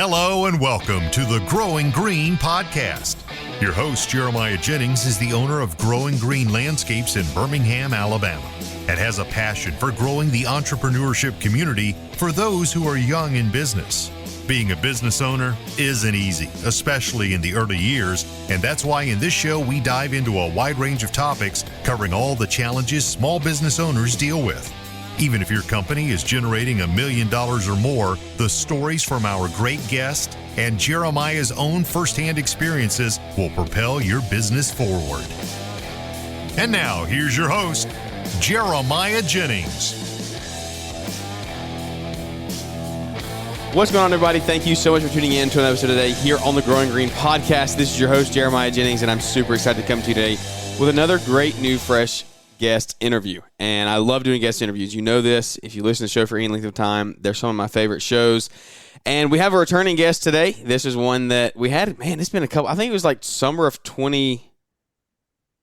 Hello and welcome to the Growing Green podcast. Your host, Jeremiah Jennings, is the owner of Growing Green Landscapes in Birmingham, Alabama, and has a passion for growing the entrepreneurship community for those who are young in business. Being a business owner isn't easy, especially in the early years, and that's why in this show we dive into a wide range of topics covering all the challenges small business owners deal with. Even if your company is generating $1 million or more, the stories from our great guest and Jeremiah's own firsthand experiences will propel your business forward. And now, here's your host, Jeremiah Jennings. What's going on, everybody? Thank you so much for tuning in to another episode today here on the Growing Green podcast. This is your host, Jeremiah Jennings, and I'm super excited to come to you today with another great new, fresh guest interview. And I love doing guest interviews. You know this. If you listen to the show for any length of time, they're some of my favorite shows. And we have a returning guest today. This is one that we had, it's been a couple, I think it was like summer of 20,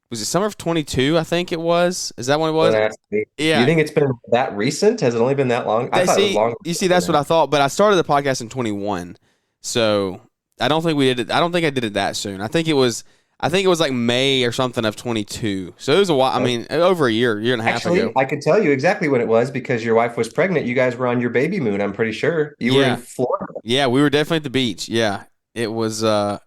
was it summer of 22, I think it was? Is that when it was? Yeah. You think it's been that recent? Has it only been that long? I thought it was longer. You see, that's what I thought, but I started the podcast in 21. So I don't think we did it. I don't think I did it that soon. I think it was like May or something of 22. So it was a while. I mean, over a year and a half ago. I could tell you exactly when it was because your wife was pregnant. You guys were on your baby moon, I'm pretty sure. You were in Florida. Yeah, we were definitely at the beach. Yeah, it was. So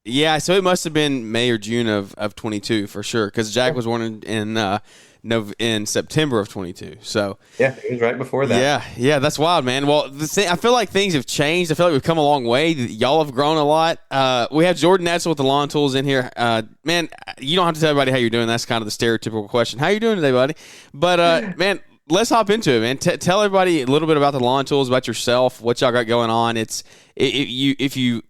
it must have been May or June of 22 for sure because Jack was born in September of 22. So yeah, it was right before that. Yeah, that's wild, man. Well, I feel like things have changed. I feel like we've come a long way. Y'all have grown a lot. We have Jordan Edsel with the Lawn Tools in here. Man, you don't have to tell everybody how you're doing. That's kind of the stereotypical question. How you doing today, buddy? But man, let's hop into it, man. Tell everybody a little bit about the Lawn Tools, about yourself, what y'all got going on. If you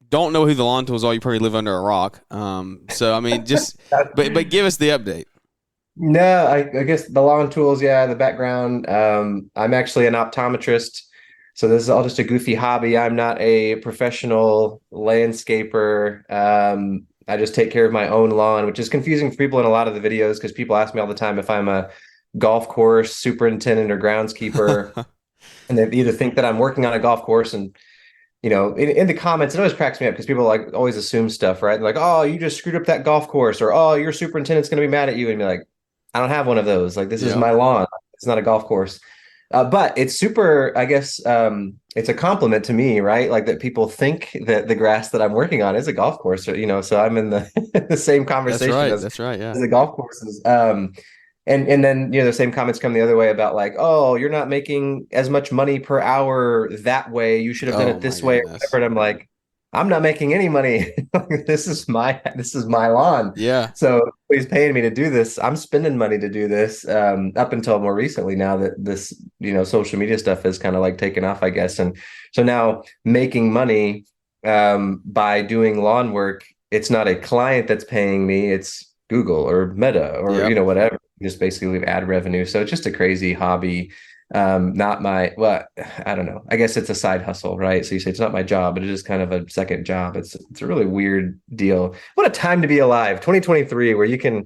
don't know who the Lawn Tools are, you probably live under a rock. So I mean, just but give us the update. No, I guess the Lawn Tools, the background. I'm actually an optometrist, so this is all just a goofy hobby. I'm not a professional landscaper. I just take care of my own lawn, which is confusing for people in a lot of the videos because people ask me all the time if I'm a golf course superintendent or groundskeeper, and they either think that I'm working on a golf course and in the comments, it always cracks me up because people like always assume stuff, right? They're like, oh, you just screwed up that golf course, or oh, your superintendent's going to be mad at you, and be like, I don't have one of those. Like, this is my lawn. It's not a golf course. But it's super, I guess, it's a compliment to me, right? Like that people think that the grass that I'm working on is a golf course, or, so I'm in the same conversation as the golf courses. And then, the same comments come the other way about like, oh, you're not making as much money per hour that way. You should have done it this way or whatever. And I'm like, I'm not making any money. This is my lawn. Yeah. So he's paying me to do this. I'm spending money to do this up until more recently now that this, social media stuff has kind of like taken off, I guess. And so now making money by doing lawn work, it's not a client that's paying me. It's Google or Meta or, whatever. Just basically ad revenue. So it's just a crazy hobby. I don't know. I guess it's a side hustle, right? So you say it's not my job, but it is kind of a second job. It's a really weird deal. What a time to be alive, 2023, where you can,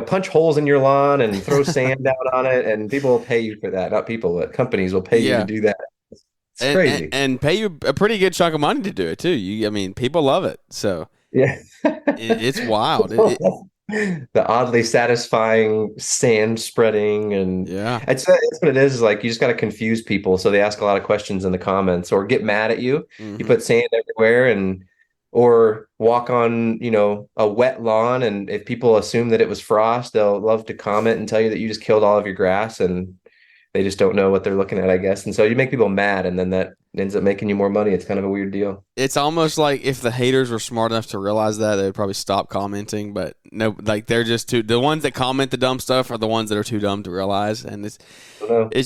punch holes in your lawn and throw sand down on it, and people will pay you for that. Not people, but companies will pay you to do that. It's crazy. And pay you a pretty good chunk of money to do it too. People love it. So yeah, it's wild. The oddly satisfying sand spreading, and it's what it is like you just got to confuse people so they ask a lot of questions in the comments or get mad at you. You put sand everywhere or walk on a wet lawn, and if people assume that it was frost, they'll love to comment and tell you that you just killed all of your grass, and they just don't know what they're looking at, I guess. And so you make people mad, and then that ends up making you more money. It's kind of a weird deal. It's almost like if the haters were smart enough to realize that, they would probably stop commenting. But no, like they're just the ones that comment the dumb stuff are the ones that are too dumb to realize. And it's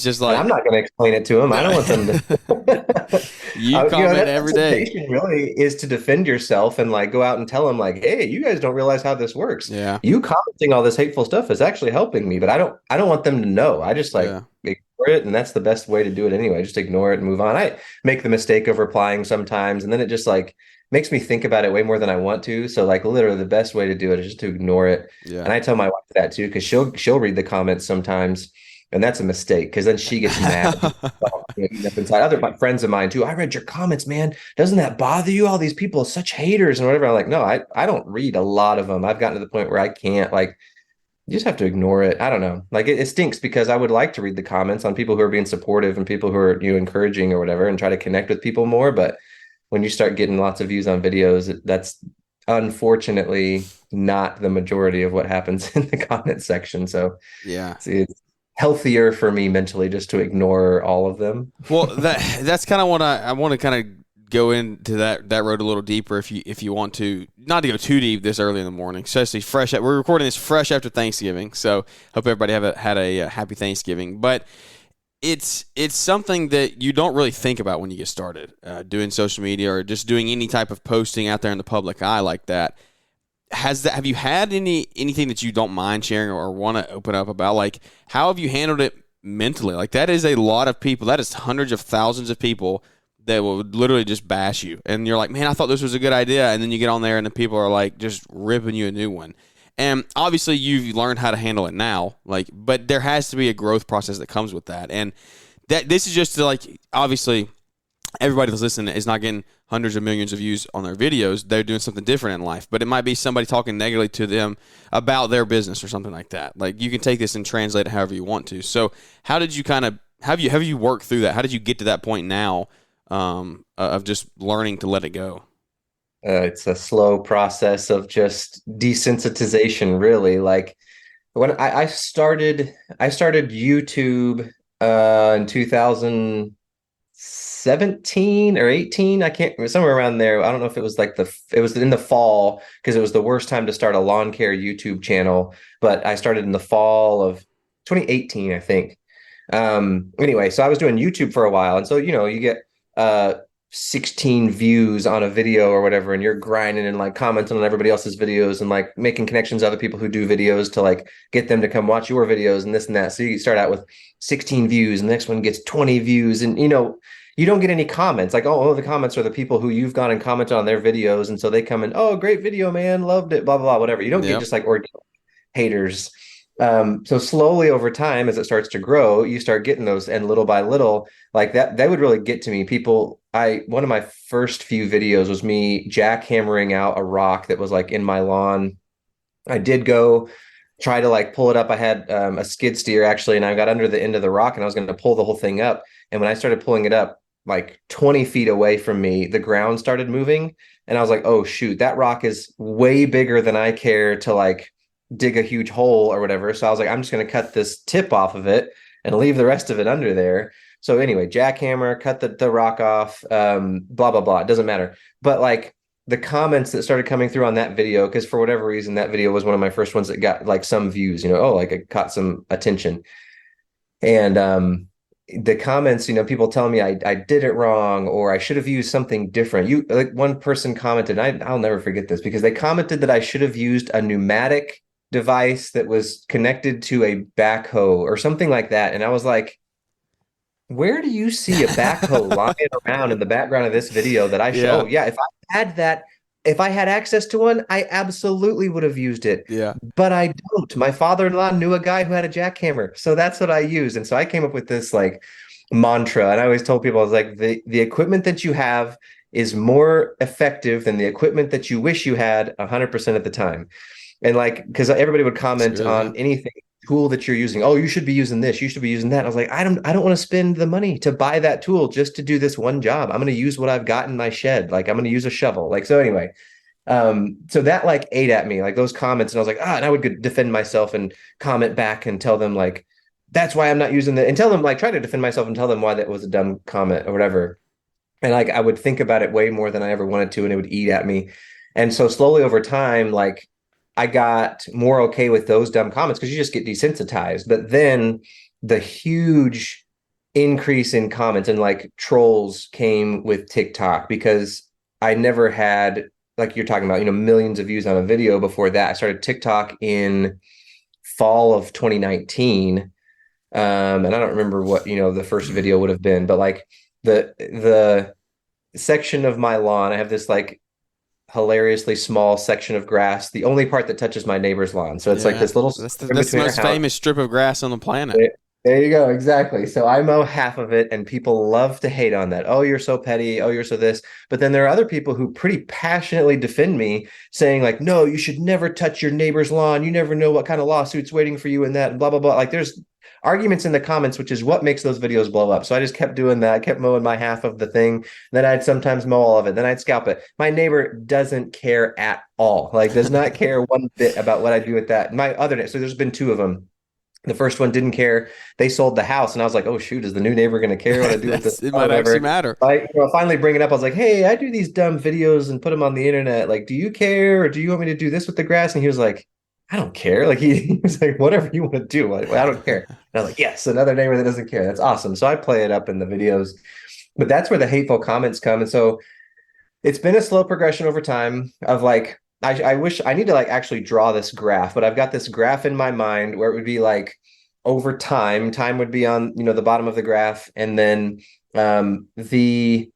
just like, I'm not going to explain it to them. I don't want them to. You comment every day. Really is to defend yourself and like go out and tell them like, hey, you guys don't realize how this works. Yeah. You commenting all this hateful stuff is actually helping me, but I don't want them to know. I just ignore it, and that's the best way to do it anyway. Just ignore it and move on. I make the mistake of replying sometimes, and then it just like makes me think about it way more than I want to. So like literally the best way to do it is just to ignore it. Yeah. And I tell my wife that too, because she'll read the comments sometimes, and that's a mistake because then she gets mad. eating up inside. Other friends of mine too. I read your comments, man. Doesn't that bother you? All these people, such haters and whatever. I'm like, no, I don't read a lot of them. I've gotten to the point where I can't, like, you just have to ignore it. I don't know. Like it stinks because I would like to read the comments on people who are being supportive and people who are, encouraging or whatever, and try to connect with people more. But when you start getting lots of views on videos, that's unfortunately not the majority of what happens in the comment section. So yeah, it's healthier for me mentally just to ignore all of them. Well, that's kind of what I want to kind of go into that road a little deeper if you want to, not to go too deep this early in the morning, especially fresh. We're recording this fresh after Thanksgiving, so hope everybody had a happy Thanksgiving. But it's something that you don't really think about when you get started doing social media or just doing any type of posting out there in the public eye like that. Have you had anything that you don't mind sharing or want to open up about? Like, how have you handled it mentally? Like, that is a lot of people. That is hundreds of thousands of people that will literally just bash you. And you're like, man, I thought this was a good idea. And then you get on there and the people are like just ripping you a new one. And obviously you've learned how to handle it now, like, but there has to be a growth process that comes with that. And that this is just to, like, obviously everybody that's listening is not getting hundreds of millions of views on their videos. They're doing something different in life, but it might be somebody talking negatively to them about their business or something like that. Like, you can take this and translate it however you want to. So how did you kind of, have you worked through that? How did you get to that point now of just learning to let it go? It's a slow process of just desensitization, really. Like when I started YouTube in 2017 or 18. I can't, somewhere around there. I don't know if it was like it was in the fall because it was the worst time to start a lawn care YouTube channel. But I started in the fall of 2018, I think. Anyway, so I was doing YouTube for a while, and so you get 16 views on a video or whatever, and you're grinding and like commenting on everybody else's videos and like making connections to other people who do videos to like get them to come watch your videos and this and that. So you start out with 16 views and the next one gets 20 views, and you don't get any comments. Like, oh, the comments are the people who you've gone and commented on their videos, and so they come in, oh, great video, man, loved it, blah blah blah, whatever. You don't get just like organic haters. So slowly over time, as it starts to grow, you start getting those, and little by little, like that would really get to me. One of my first few videos was me jackhammering out a rock that was like in my lawn. I did go try to like pull it up. I had a skid steer actually, and I got under the end of the rock and I was going to pull the whole thing up. And when I started pulling it up, like 20 feet away from me, the ground started moving. And I was like, oh shoot, that rock is way bigger than I care to like dig a huge hole or whatever. So I was like, I'm just going to cut this tip off of it and leave the rest of it under there. So anyway, jackhammer, cut the rock off, blah, blah, blah. It doesn't matter. But like the comments that started coming through on that video, because for whatever reason, that video was one of my first ones that got like some views, like it caught some attention. And the comments, people telling me I did it wrong or I should have used something different. Like one person commented, I'll never forget this, because they commented that I should have used a pneumatic device that was connected to a backhoe or something like that. And I was like, where do you see a backhoe lying around in the background of this video that I show? Yeah, if I had access to one, I absolutely would have used it. Yeah. But I don't. My father-in-law knew a guy who had a jackhammer. So that's what I used. And so I came up with this like mantra. And I always told people, I was like, the equipment that you have is more effective than the equipment that you wish you had 100% of the time. And like, because everybody would comment on anything tool that you're using. Oh, you should be using this. You should be using that. I was like, I don't want to spend the money to buy that tool just to do this one job. I'm going to use what I've got in my shed. Like I'm going to use a shovel. Like, so anyway, so that like ate at me, like those comments. And I was like, and I would defend myself and comment back and tell them like, that's why I'm not using that, and tell them like, try to defend myself and tell them why that was a dumb comment or whatever. And like, I would think about it way more than I ever wanted to, and it would eat at me. And so slowly over time, like, I got more okay with those dumb comments because you just get desensitized. But then the huge increase in comments and like trolls came with TikTok, because I never had, like you're talking about, millions of views on a video before that. I started TikTok in fall of 2019. And I don't remember what, the first video would have been, but like the section of my lawn, I have this like hilariously small section of grass, the only part that touches my neighbor's lawn. So it's like this little, that's the most famous strip of grass on the planet. There you go. Exactly. So I mow half of it, and people love to hate on that. Oh, you're so petty. Oh, you're so this. But then there are other people who pretty passionately defend me, saying, like, no, you should never touch your neighbor's lawn. You never know what kind of lawsuit's waiting for you in that, and blah, blah, blah. Like, there's arguments in the comments, which is what makes those videos blow up. So I just kept doing that. I kept mowing my half of the thing. Then I'd sometimes mow all of it. Then I'd scalp it. My neighbor doesn't care at all, like, does not care one bit about what I do with that. My other, so there's been two of them. The first one didn't care. They sold the house, and I was like, "Oh shoot, is the new neighbor going to care what I do with this?" It might actually matter. Finally bring it up. I was like, "Hey, I do these dumb videos and put them on the internet. Like, do you care, or do you want me to do this with the grass?" And he was like, "I don't care." Like he was like, "Whatever you want to do, I don't care." And I was like, "Yes, another neighbor that doesn't care. That's awesome." So I play it up in the videos, but that's where the hateful comments come. And so it's been a slow progression over time of like, I wish I need to like actually draw this graph, but I've got this graph in my mind where it would be like over time would be on, the bottom of the graph, and then the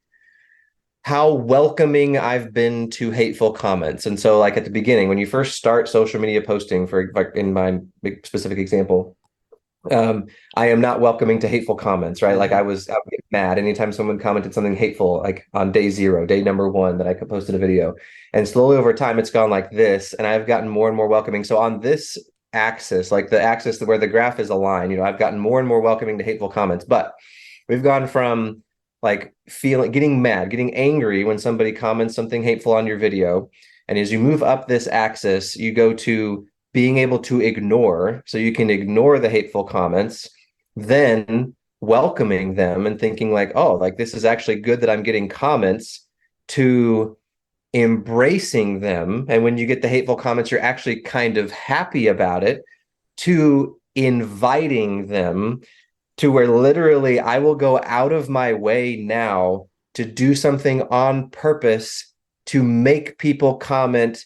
how welcoming I've been to hateful comments. And so like at the beginning, when you first start social media posting, for like in my specific example, I am not welcoming to hateful comments, right? Like I would get mad anytime someone commented something hateful, like on day 0, day number 1 that I posted a video. And slowly over time, it's gone like this, and I've gotten more and more welcoming. So on this axis, like the axis where the graph is aligned, I've gotten more and more welcoming to hateful comments. But we've gone from like getting mad, getting angry when somebody comments something hateful on your video. And as you move up this axis, you go to being able to ignore, so you can ignore the hateful comments, then welcoming them and thinking like, oh, like this is actually good that I'm getting comments, to embracing them. And when you get the hateful comments, you're actually kind of happy about it, to inviting them, to where literally I will go out of my way now to do something on purpose to make people comment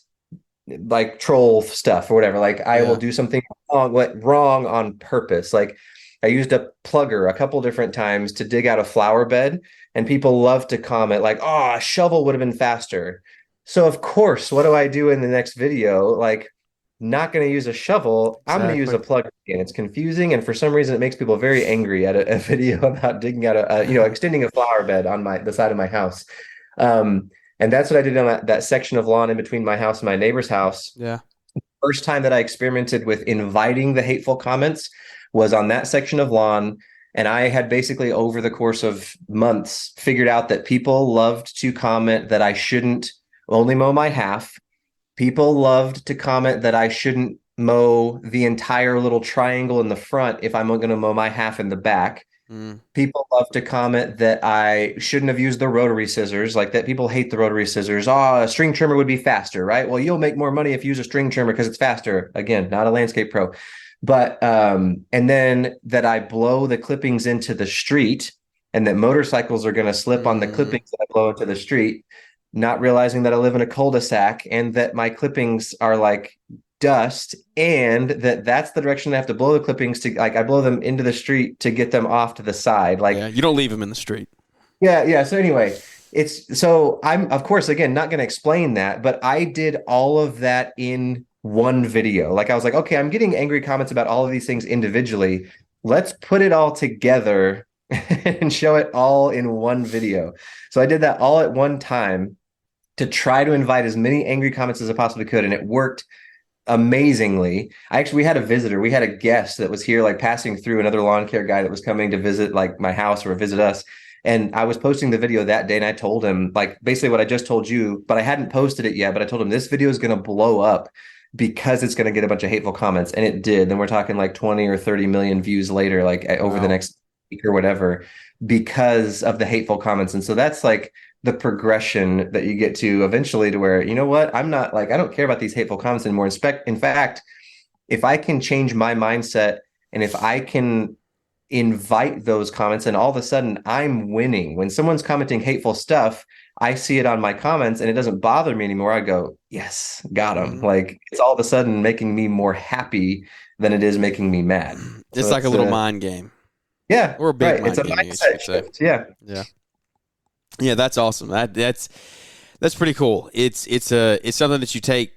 like troll stuff or whatever. Like I will do something wrong on purpose. Like I used a plugger a couple different times to dig out a flower bed, and people love to comment like, oh, a shovel would have been faster. So of course, what do I do in the next video? Like, not going to use a shovel. I'm going to use a plugger again. It's confusing, and for some reason it makes people very angry at a video about digging out extending a flower bed on the side of my house. And that's what I did on that section of lawn in between my house and my neighbor's house. Yeah. First time that I experimented with inviting the hateful comments was on that section of lawn. And I had basically over the course of months figured out that people loved to comment that I shouldn't only mow my half. People loved to comment that I shouldn't mow the entire little triangle in the front if I'm going to mow my half in the back. People love to comment that I shouldn't have used the rotary scissors, like that people hate the rotary scissors. Oh, a string trimmer would be faster, right? Well, you'll make more money if you use a string trimmer because it's faster. Again, not a landscape pro. But and then that I blow the clippings into the street, and that motorcycles are going to slip on the clippings that I blow into the street, not realizing that I live in a cul-de-sac and that my clippings are like dust, and that's the direction I have to blow the clippings to. Like I blow them into the street to get them off to the side. Like you don't leave them in the street. Yeah. So anyway, I'm of course again not going to explain that, but I did all of that in one video. Like I was like, okay, I'm getting angry comments about all of these things individually. Let's put it all together and show it all in one video. So I did that all at one time to try to invite as many angry comments as I possibly could, and it worked amazingly. We had a visitor. We had a guest that was here, like passing through, another lawn care guy that was coming to visit like my house or visit us. And I was posting the video that day, and I told him like basically what I just told you, but I hadn't posted it yet. But I told him this video is going to blow up because it's going to get a bunch of hateful comments, and it did. Then we're talking like 20 or 30 million views later, like over the next week or whatever, because of the hateful comments. And so that's like the progression that you get to eventually, to where, you know what, I'm not like, I don't care about these hateful comments anymore. In fact, if I can change my mindset, and if I can invite those comments, and all of a sudden I'm winning. When someone's commenting hateful stuff, I see it on my comments and it doesn't bother me anymore. I go, yes, got him. Like it's all of a sudden making me more happy than it is making me mad. It's like a little mind game. Yeah. Or a big mind game. It's a mindset shift. Yeah. Yeah, that's awesome. That's pretty cool. It's something that you take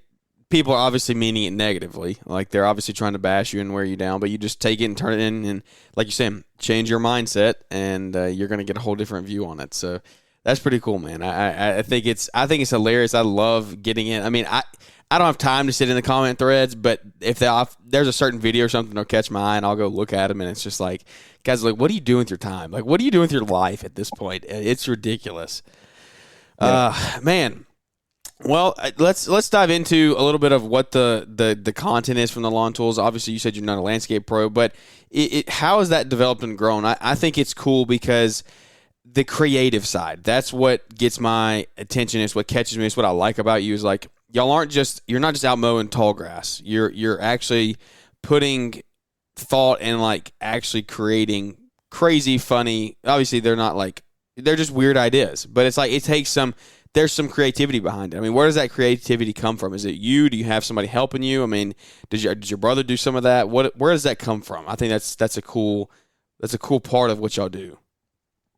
people are obviously meaning it negatively. Like they're obviously trying to bash you and wear you down, but you just take it and turn it in, and like you said, change your mindset, and you're going to get a whole different view on it. So that's pretty cool, man. I think it's hilarious. I love getting in. I mean, I don't have time to sit in the comment threads, but if there's a certain video or something that'll catch my eye, and I'll go look at them, and it's just like, guys, like, what are you doing with your time? Like, what are you doing with your life at this point? It's ridiculous. Yeah. Man. Well, let's dive into a little bit of what the content is from the Lawn Tools. Obviously, you said you're not a landscape pro, but how has that developed and grown? I think it's cool because the creative side, that's what gets my attention. It's what catches me. It's what I like about you is like, you're not just out mowing tall grass. You're actually putting thought and like actually creating crazy, funny. Obviously, they're just weird ideas, but it's like there's some creativity behind it. I mean, where does that creativity come from? Is it you? Do you have somebody helping you? I mean, did your brother do some of that? Where does that come from? I think that's a cool part of what y'all do.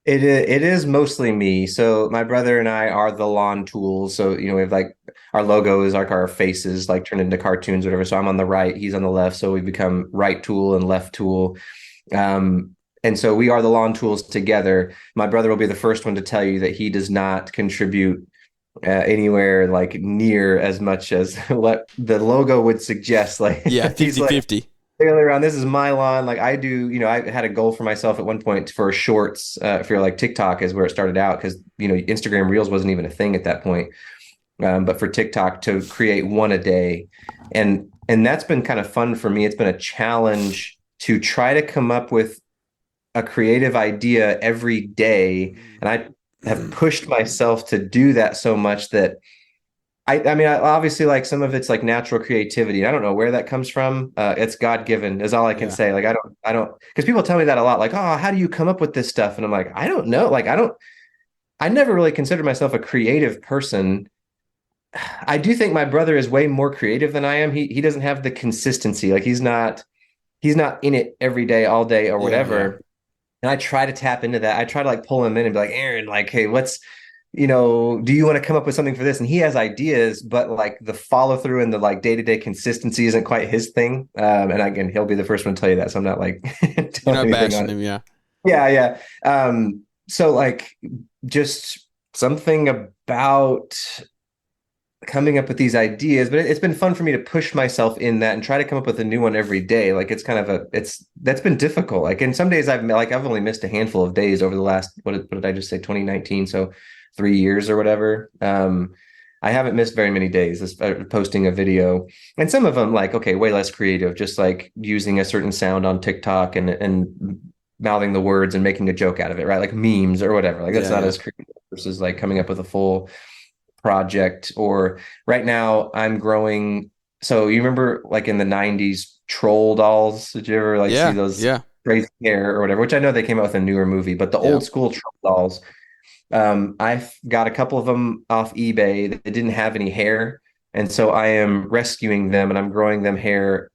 It is mostly me. So my brother and I are the Lawn Tools. So, we have like our logo is like our faces like turned into cartoons or whatever. So I'm on the right, he's on the left. So we become right tool and left tool. And so we are the Lawn Tools together. My brother will be the first one to tell you that he does not contribute anywhere like near as much as what the logo would suggest. Like, yeah, 50-50. Clearly around, this is my lawn. Like I do, I had a goal for myself at one point for shorts for like TikTok is where it started out because, Instagram Reels wasn't even a thing at that point. But for TikTok to create one a day. And that's been kind of fun for me. It's been a challenge to try to come up with a creative idea every day. And I have pushed myself to do that so much that I mean, obviously like some of it's like natural creativity. I don't know where that comes from. It's God-given is all I can say. Like, I don't, because people tell me that a lot, like, oh, how do you come up with this stuff? And I'm like, I don't know. Like, I never really considered myself a creative person. I do think my brother is way more creative than I am. He doesn't have the consistency. Like he's not in it every day, all day or whatever. Yeah. And I try to tap into that. I try to like pull him in and be like, Aaron, like, hey, do you want to come up with something for this? And he has ideas, but like the follow through and the like day-to-day consistency isn't quite his thing. And again, he'll be the first one to tell you that. So I'm not like, you're not bashing him. Yeah. Yeah. Yeah. So like just something about coming up with these ideas, but it's been fun for me to push myself in that and try to come up with a new one every day. Like it's kind of that's been difficult. Like in some days I've only missed a handful of days over the last, what did I just say? 2019. So 3 years or whatever. I haven't missed very many days posting a video, and some of them like, okay, way less creative, just like using a certain sound on TikTok and mouthing the words and making a joke out of it, right? Like memes or whatever. Like that's not as creative versus like coming up with a full project. Or right now I'm growing. So you remember like in the 90s troll dolls? Did you ever see those crazy hair or whatever? Which I know they came out with a newer movie, but the old school troll dolls, I've got a couple of them off eBay that didn't have any hair. And so I am rescuing them and I'm growing them hair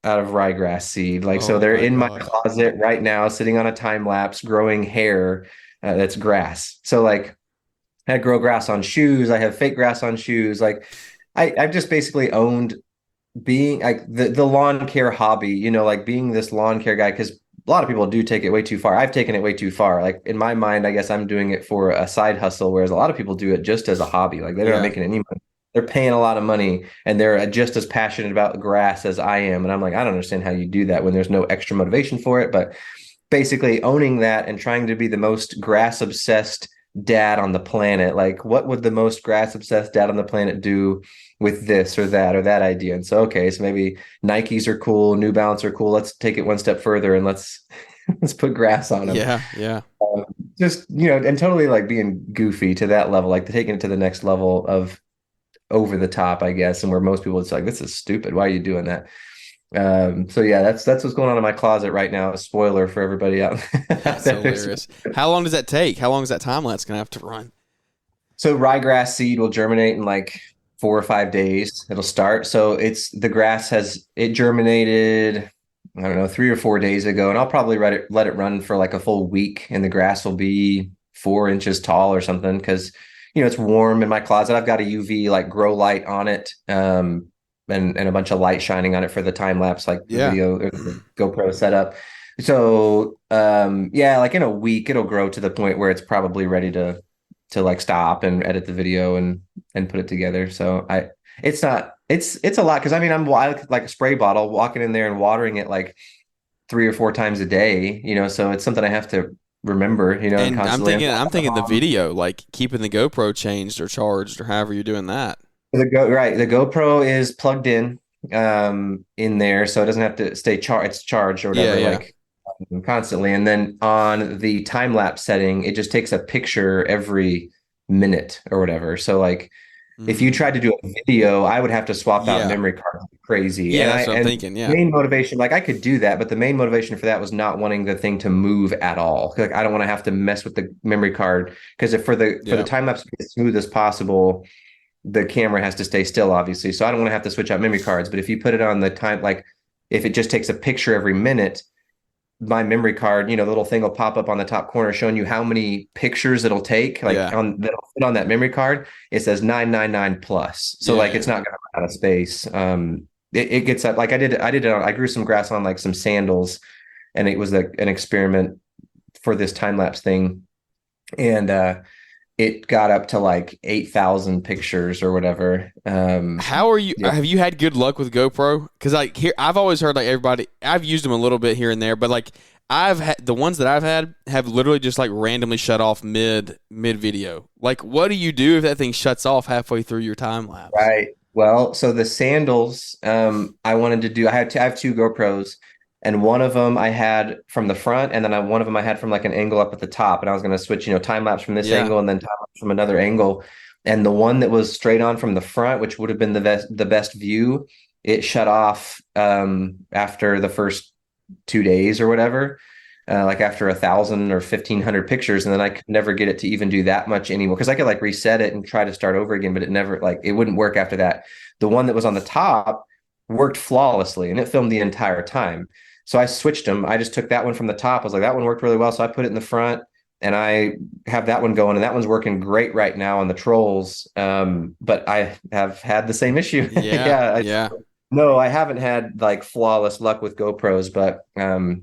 out of ryegrass seed. So they're in my closet right now, sitting on a time lapse, growing hair that's grass. So like I grow grass on shoes. I have fake grass on shoes. Like I've just basically owned being like the lawn care hobby, like being this lawn care guy, because a lot of people do take it way too far. I've taken it way too far. Like in my mind, I guess I'm doing it for a side hustle, whereas a lot of people do it just as a hobby. Like they're not making any money. They're paying a lot of money and they're just as passionate about grass as I am. And I'm like, I don't understand how you do that when there's no extra motivation for it. But basically owning that and trying to be the most grass obsessed dad on the planet. Like what would the most grass obsessed dad on the planet do with this or that idea? And so, okay, so maybe Nikes are cool, New Balance are cool. Let's take it one step further and let's put grass on them. Yeah. Just, and totally like being goofy to that level, like taking it to the next level of over the top, I guess. And where most people, it's like, this is stupid. Why are you doing that? So yeah, that's what's going on in my closet right now. A spoiler for everybody out. That's hilarious. How long does that take? How long is that time lapse gonna have to run? So ryegrass seed will germinate in like 4 or 5 days. It'll start. So the grass it germinated, I don't know, 3 or 4 days ago, and I'll probably let it run for like a full week, and the grass will be 4 inches tall or something because it's warm in my closet. I've got a UV like grow light on it. and a bunch of light shining on it for the time lapse, like the Yeah. video or the GoPro setup. So yeah, like in a week it'll grow to the point where it's probably ready to like stop and edit the video and put it together. So it's not it's a lot because I mean I'm like a spray bottle walking in there and watering it like 3 or 4 times a day, so it's something I have to remember, and And I'm constantly. thinking, I'm thinking the video, like keeping the GoPro changed or charged or however you're doing that. The GoPro is plugged in there, so it doesn't have to stay it's charged or Yeah, whatever, yeah. like constantly. And then on the time lapse setting, it just takes a picture every minute or whatever. So like if you Mm. tried to do a video, I would have to swap out Yeah. memory cards like crazy. Yeah, And that's what I'm thinking. Yeah. main motivation, like I could do that, but the main motivation for that was not wanting the thing to move at all. Like I don't want to have to mess with the memory card because if for the Yeah. time lapse to be as smooth as possible, the camera has to stay still, obviously. So I don't want to have to switch out memory cards. But if you put it on the time, like if it just takes a picture every minute, my memory card, the little thing will pop up on the top corner showing you how many pictures it'll take, like Yeah. on that'll fit on that memory card. It says 999 plus. So Yeah. like Yeah. it's not gonna run out of space. It gets up like I grew some grass on like some sandals, and it was an experiment for this time lapse thing. And it got up to like 8,000 pictures or whatever. How are you? Yeah. Have you had good luck with GoPro? Because like here, I've always heard like everybody. I've used them a little bit here and there, but like I've had the ones that I've had have literally just like randomly shut off mid video. Like, what do you do if that thing shuts off halfway through your time lapse? Right. Well, so the sandals, I wanted to do. I have two GoPros, and one of them I had from the front, and then one of them I had from like an angle up at the top, and I was going to switch, time lapse from this Yeah. angle and then time lapse from another angle. And the one that was straight on from the front, which would have been the best view, it shut off after the first 2 days or whatever. Like after 1,000 or 1,500 pictures, and then I could never get it to even do that much anymore because I could like reset it and try to start over again, but it never like it wouldn't work after that. The one that was on the top worked flawlessly and it filmed the entire time. So I switched them. I just took that one from the top. I was like, that one worked really well. So I put it in the front and I have that one going, and that one's working great right now on the trolls. But I have had the same issue. Yeah. Yeah. Yeah. No, I haven't had like flawless luck with GoPros, but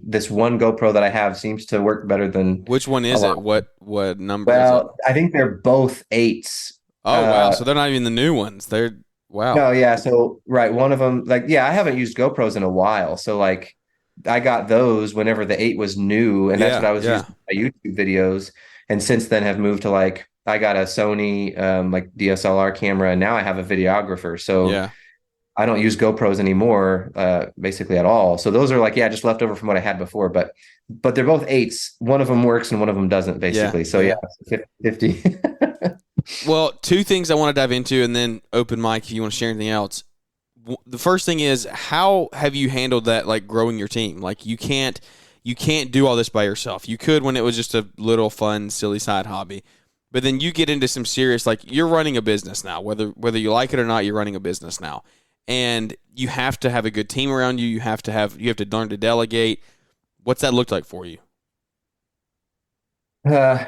this one GoPro that I have seems to work better than Which one a is it? lot. What number is it? Well, I think they're both eights. Oh wow! So they're not even the new ones. They're wow. No, yeah. So, right. One of them, like, yeah, I haven't used GoPros in a while. So, like, I got those whenever the 8 was new, and that's Yeah. what I was Yeah. using for my YouTube videos. And since then, have moved to like, I got a Sony like DSLR camera, and now I have a videographer. So, Yeah. I don't use GoPros anymore, basically at all. So those are like, yeah, just left over from what I had before. But they're both 8s. One of them works and one of them doesn't, basically. So Yeah. yeah, 50. Well, two things I want to dive into, and then open mic if you want to share anything else. The first thing is, how have you handled that, like growing your team? Like you can't do all this by yourself. You could when it was just a little fun, silly side hobby, but then you get into some serious, like you're running a business now. Whether you like it or not, you're running a business now, and you have to have a good team around you. You have to learn to delegate. What's that look like for you?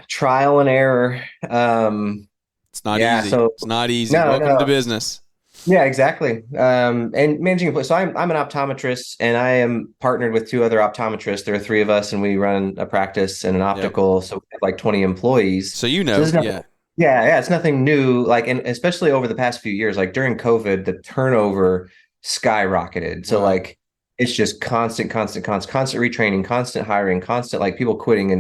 Trial and error. It's not Yeah, easy. so It's not easy. no, Welcome no. to business. Yeah, exactly. And managing a place. So I'm an optometrist, and I am partnered with two other optometrists. There are three of us, and we run a practice and an optical. So we have like 20 employees. So you So know, there's nothing, yeah, yeah, it's nothing new. Like, and especially over the past few years, like during COVID, the turnover skyrocketed. So Wow. like it's just constant retraining, constant hiring, constant like people quitting,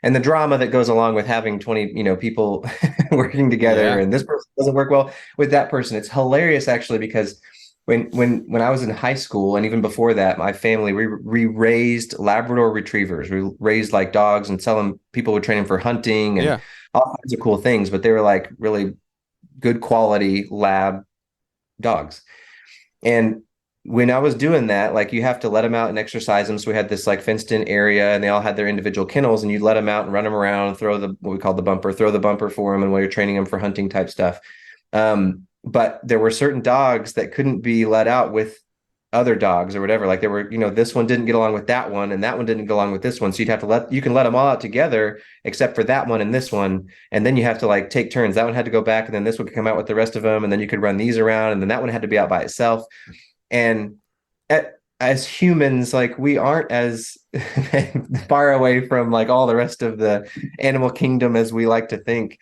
and the drama that goes along with having 20, people working together, Yeah. and this person doesn't work well with that person. It's hilarious actually, because when I was in high school and even before that, my family, we raised Labrador retrievers. We raised like dogs and people would train them for hunting and Yeah. all kinds of cool things, but they were like really good quality lab dogs. And when I was doing that, like you have to let them out and exercise them. So we had this like fenced in area, and they all had their individual kennels, and you'd let them out and run them around, throw what we call the bumper, throw the bumper for them, and while you're training them for hunting type stuff. But there were certain dogs that couldn't be let out with other dogs or whatever. Like there were, this one didn't get along with that one, and that one didn't get along with this one. So you can let them all out together except for that one and this one. And then you have to like take turns. That one had to go back, and then this one could come out with the rest of them. And then you could run these around, and then that one had to be out by itself. And as humans, like we aren't as far away from like all the rest of the animal kingdom as we like to think.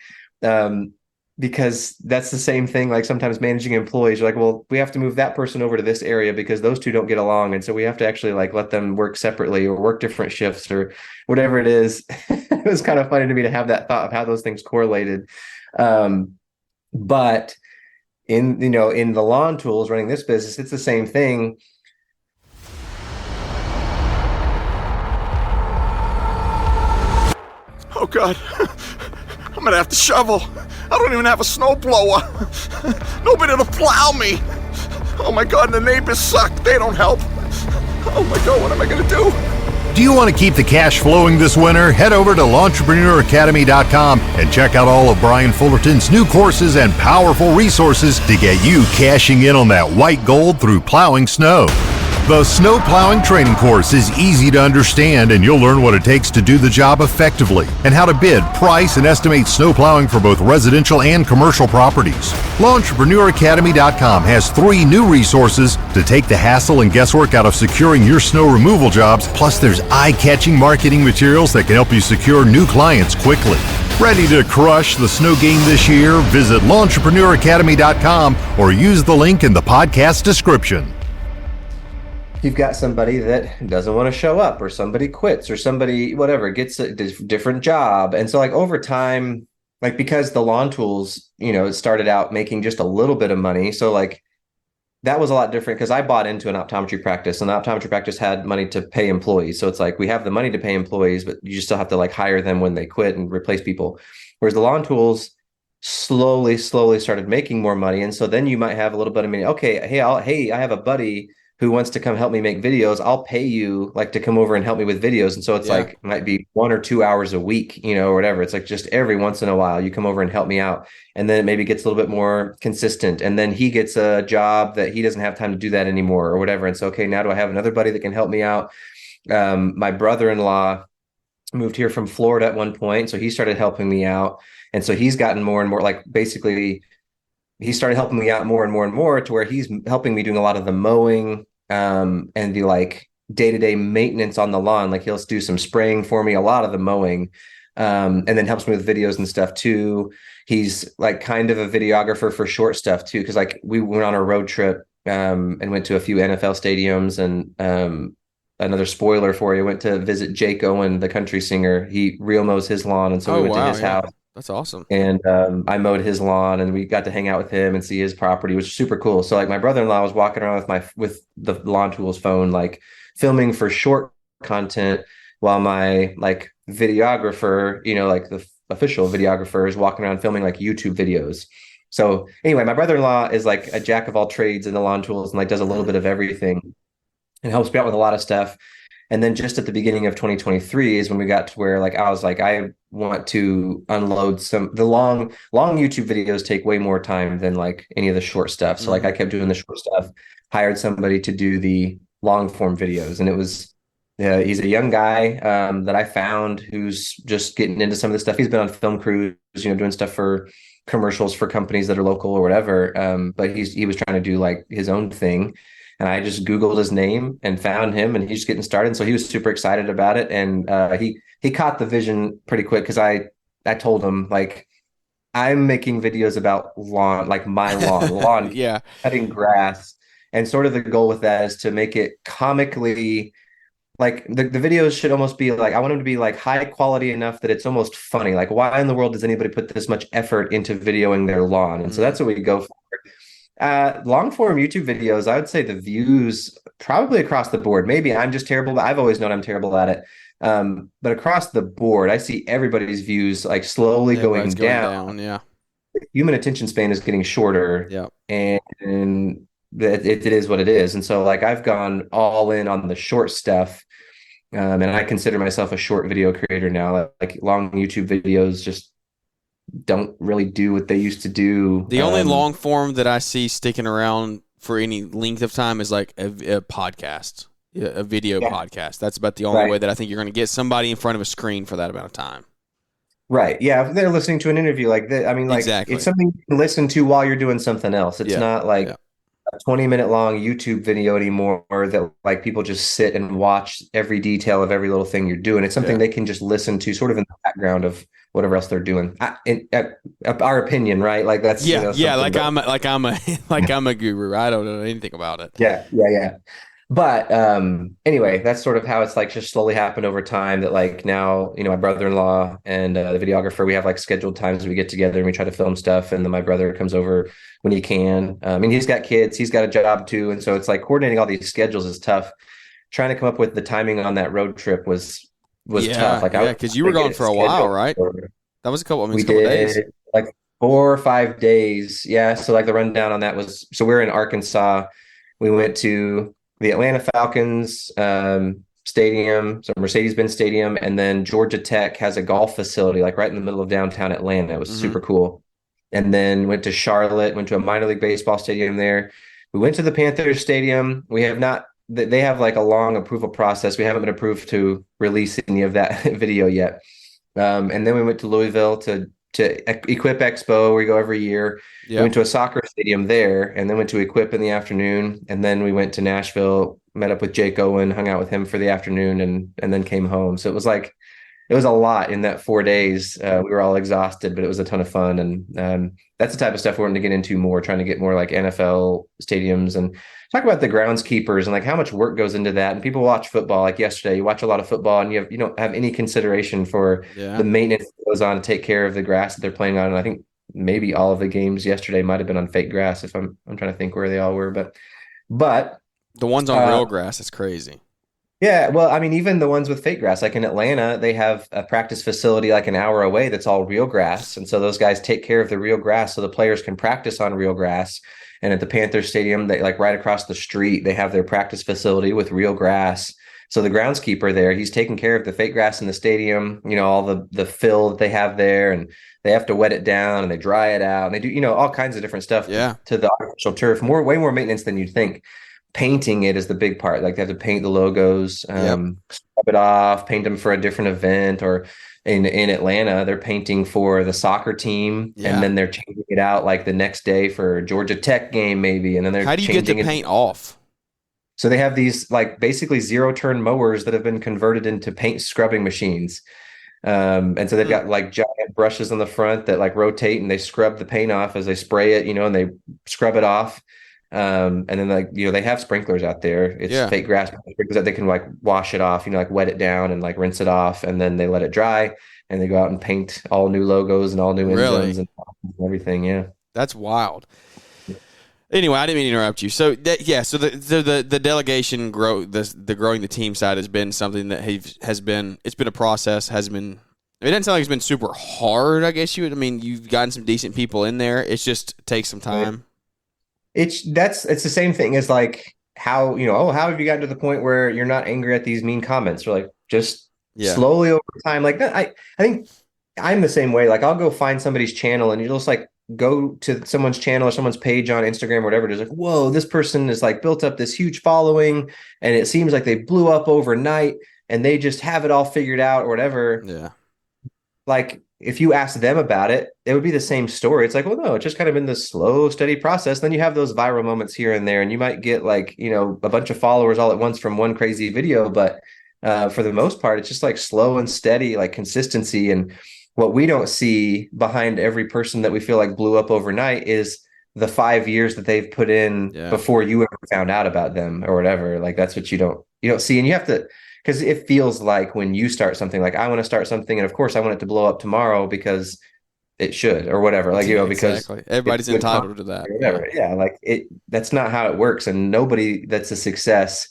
Because that's the same thing. Like sometimes managing employees, you're like, well, we have to move that person over to this area because those two don't get along. And so we have to actually like let them work separately or work different shifts or whatever it is. It was kind of funny to me to have that thought of how those things correlated. But in the lawn tools running this business, it's the same thing. Oh God, I'm gonna have to shovel. I don't even have a snowblower. Nobody to plow me. Oh my God, and the neighbors suck. They don't help. Oh my God, what am I gonna do? Do you want to keep the cash flowing this winter? Head over to Lawntrepreneur and check out all of Brian Fullerton's new courses and powerful resources to get you cashing in on that white gold through plowing snow. The Snow Plowing Training Course is easy to understand, and you'll learn what it takes to do the job effectively and how to bid, price, and estimate snow plowing for both residential and commercial properties. LawnTrepreneurAcademy.com has 3 new resources to take the hassle and guesswork out of securing your snow removal jobs, plus there's eye-catching marketing materials that can help you secure new clients quickly. Ready to crush the snow game this year? Visit LawnTrepreneurAcademy.com or use the link in the podcast description. You've got somebody that doesn't want to show up, or somebody quits, or somebody, whatever, gets a different job. And so like over time, like because the lawn tools, it started out making just a little bit of money. So like that was a lot different because I bought into an optometry practice, and the optometry practice had money to pay employees. So it's like we have the money to pay employees, but you still have to like hire them when they quit and replace people. Whereas the lawn tools slowly started making more money. And so then you might have a little bit of money. Okay, hey, I have a buddy who wants to come help me make videos. I'll pay you like to come over and help me with videos. And so it's like, it might be 1 or 2 hours a week, or whatever. It's like just every once in a while you come over and help me out. And then it maybe gets a little bit more consistent. And then he gets a job that he doesn't have time to do that anymore or whatever. And so, okay, now do I have another buddy that can help me out? My brother-in-law moved here from Florida at one point. So he started helping me out. And so he's gotten more and more, like basically he started helping me out more and more and more to where he's helping me doing a lot of the mowing, and the like day-to-day maintenance on the lawn. Like he'll do some spraying for me, a lot of the mowing, and then helps me with videos and stuff too. He's like kind of a videographer for short stuff too, because like we went on a road trip and went to a few NFL stadiums. And another spoiler for you, went to visit Jake Owen, the country singer. He real mows his lawn, and so we went to his house. That's awesome. And I mowed his lawn, and we got to hang out with him and see his property, which was super cool. So like my brother-in-law was walking around with the lawn tools phone, like filming for short content, while my like videographer, like the official videographer, is walking around filming like YouTube videos. So anyway, my brother-in-law is like a jack of all trades in the lawn tools and like does a little bit of everything and helps me out with a lot of stuff. And then just at the beginning of 2023 is when we got to where like I was like, I want to unload the long YouTube videos take way more time than like any of the short stuff. So like I kept doing the short stuff, hired somebody to do the long form videos. And it was, he's a young guy that I found who's just getting into some of this stuff. He's been on film crews, doing stuff for commercials for companies that are local or whatever. But he was trying to do like his own thing. And I just Googled his name and found him, and he's getting started. So he was super excited about it. And he caught the vision pretty quick, because I told him, like, I'm making videos about lawn, like my lawn, yeah, cutting grass. And sort of the goal with that is to make it comically, like the videos should almost be like, I want them to be like high quality enough that it's almost funny. Like, why in the world does anybody put this much effort into videoing their lawn? And so that's what we go for. Long form YouTube videos, I would say the views probably across the board. Maybe I'm just terrible, but I've always known I'm terrible at it. But across the board, I see everybody's views like slowly going down. Yeah. Human attention span is getting shorter. Yeah. And it is what it is. And so like I've gone all in on the short stuff. And I consider myself a short video creator now. Like long YouTube videos just don't really do what they used to do. The only long form that I see sticking around for any length of time is like a podcast, a video podcast. That's about the only Right. way that I think you're going to get somebody in front of a screen for that amount of time. Right. Yeah. If they're listening to an interview like that, I mean, like Exactly. it's something you can listen to while you're doing something else. It's Yeah. not like Yeah. a 20-minute long YouTube video anymore that like people just sit and watch every detail of every little thing you're doing. It's something Yeah. they can just listen to sort of in the background of whatever else they're doing. Our opinion, right? Like that's, Yeah, you know, yeah, something like I'm a guru. I don't know anything about it. yeah. But anyway, that's sort of how it's like just slowly happened over time that like now, you know, my brother-in-law and the videographer, we have like scheduled times we get together and we try to film stuff. And then my brother comes over when he can. I mean, he's got kids, he's got a job too. And so it's like coordinating all these schedules is tough. Trying to come up with the timing on that road trip was tough. Like because you were gone for a while, right? That was a couple We days. did like 4 or 5 days. Yeah. So like the rundown on that was, so we're in Arkansas. We went to the Atlanta Falcons stadium, so Mercedes-Benz Stadium, and then Georgia Tech has a golf facility like right in the middle of downtown Atlanta. It was super cool. And then went to Charlotte, went to a minor league baseball stadium there. We went to the Panthers Stadium. We have not, they have like a long approval process. We haven't been approved to release any of that video yet. And then we went to Louisville to Equip Expo, where we go every year. We went to a soccer stadium there, and then went to Equip in the afternoon. And then we went to Nashville, met up with Jake Owen, hung out with him for the afternoon, and then came home. So it was a lot in that 4 days. We were all exhausted, but it was a ton of fun. And that's the type of stuff we're going to get into more, trying to get more like NFL stadiums and talk about the groundskeepers and like how much work goes into that. And people watch football like yesterday. You watch a lot of football and you don't have any consideration for the maintenance that goes on to take care of the grass that they're playing on. And I think maybe all of the games yesterday might have been on fake grass if I'm trying to think where they all were. But the ones on real grass, it's crazy. Yeah, well, I mean, even the ones with fake grass, like in Atlanta, they have a practice facility like an hour away that's all real grass. And so those guys take care of the real grass so the players can practice on real grass. And at the Panthers Stadium, they like right across the street, they have their practice facility with real grass. So the groundskeeper there, he's taking care of the fake grass in the stadium, you know, all the fill that they have there, and they have to wet it down and they dry it out and they do, you know, all kinds of different stuff to the artificial turf. Way more maintenance than you'd think. Painting it is the big part. Like they have to paint the logos, scrub it off, paint them for a different event. Or in Atlanta, they're painting for the soccer team, and then they're changing it out like the next day for a Georgia Tech game, maybe. And then they're how do you get the paint off? So they have these like basically 0-turn mowers that have been converted into paint scrubbing machines. And so they've got like giant brushes on the front that like rotate and they scrub the paint off as they spray it, you know, and they scrub it off. And then like, you know, they have sprinklers out there. It's fake grass sprinklers that they can like wash it off, you know, like wet it down and like rinse it off, and then they let it dry and they go out and paint all new logos and all new engines and everything. Yeah. That's wild. Anyway, I didn't mean to interrupt you. So so the delegation the growing the team side has been something that it's been a process. It doesn't sound like it's been super hard, I guess you've gotten some decent people in there. It just takes some time. It's the same thing as like how have you gotten to the point where you're not angry at these mean comments, or like just slowly over time. Like I think I'm the same way. Like I'll go find somebody's channel and you just like go to someone's channel or someone's page on Instagram or whatever it is, like, whoa, this person is like built up this huge following and it seems like they blew up overnight and they just have it all figured out or whatever. Yeah. Like if you ask them about it, it would be the same story. It's like, well, no, it's just kind of been this slow, steady process. Then you have those viral moments here and there, and you might get like, you know, a bunch of followers all at once from one crazy video. But for the most part, it's just like slow and steady, like consistency. And what we don't see behind every person that we feel like blew up overnight is the 5 years that they've put in before you ever found out about them or whatever. Like that's what you don't see. And you have to, because it feels like when you start something, like I want to start something, and of course I want it to blow up tomorrow because it should or whatever. Like, you know, because everybody's entitled to that. Yeah. Like that's not how it works. And nobody that's a success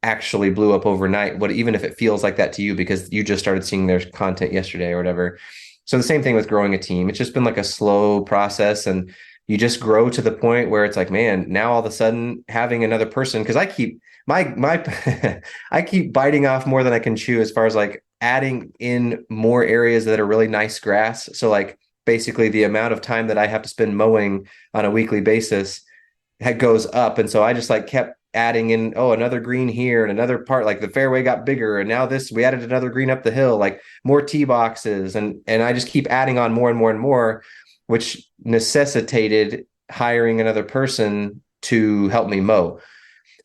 actually blew up overnight, even if it feels like that to you because you just started seeing their content yesterday or whatever. So the same thing with growing a team. It's just been like a slow process, and you just grow to the point where it's like, man, now all of a sudden having another person, because I keep I keep biting off more than I can chew as far as like adding in more areas that are really nice grass. So like basically the amount of time that I have to spend mowing on a weekly basis goes up. And so I just like kept adding in, oh, another green here and another part, like the fairway got bigger. And now we added another green up the hill, like more tee boxes. And I just keep adding on more and more and more, which necessitated hiring another person to help me mow.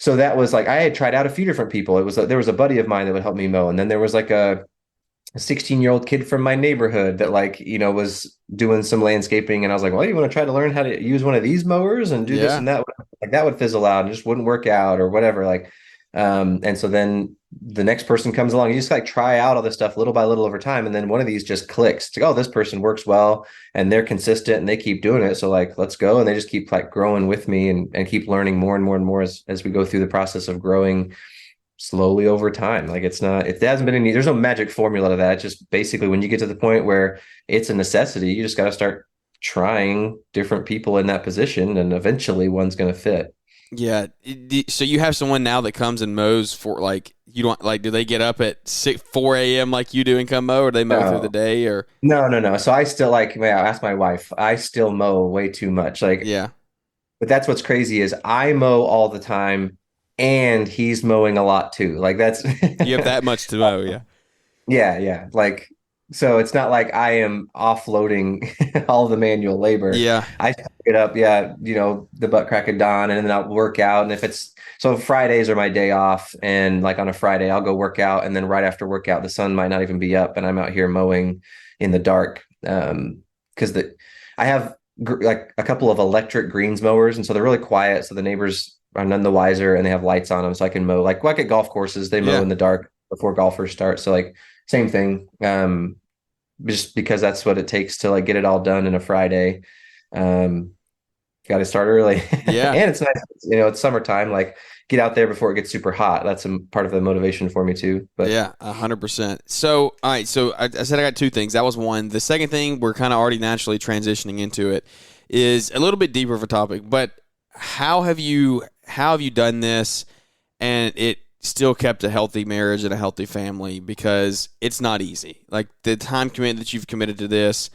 So that was like, I had tried out a few different people. There was a buddy of mine that would help me mow. And then there was like a 16-year-old kid from my neighborhood that like, was doing some landscaping. And I was like, well, you want to try to learn how to use one of these mowers and do this and that? Like that would fizzle out and just wouldn't work out or whatever. Like, and so then the next person comes along, you just like try out all this stuff little by little over time. And then one of these just clicks. It's like, oh, this person works well and they're consistent and they keep doing it. So like, let's go. And they just keep like growing with me and keep learning more and more and more as we go through the process of growing slowly over time. Like it hasn't been there's no magic formula to that. It's just basically when you get to the point where it's a necessity, you just got to start trying different people in that position and eventually one's going to fit. Yeah. So you have someone now that comes and mows for like, you don't like, do they get up at 4 a.m. like you do and come mow, or they mow through the day or? No. So I still I asked my wife, I still mow way too much. Like, yeah, but that's what's crazy is I mow all the time and he's mowing a lot too. Like that's you have that much to mow. Yeah. Yeah. Like, so it's not like I am offloading all the manual labor. Yeah. I get up, the butt crack of dawn, and then I'll work out. And so Fridays are my day off. And like on a Friday, I'll go work out. And then right after workout, the sun might not even be up. And I'm out here mowing in the dark. Because I have like a couple of electric greens mowers. And so they're really quiet. So the neighbors are none the wiser and they have lights on them. So I can mow like at golf courses, they mow in the dark before golfers start. So like same thing. Just because that's what it takes to like get it all done in a Friday. Got to start early. Yeah. And it's nice, it's summertime, like get out there before it gets super hot. That's a part of the motivation for me too. But yeah, 100%. So, all right. So I said I got two things. That was one. The second thing, we're kind of already naturally transitioning into it, is a little bit deeper of a topic, but how have you done this and it still kept a healthy marriage and a healthy family? Because it's not easy. Like the time commitment that you've committed to this,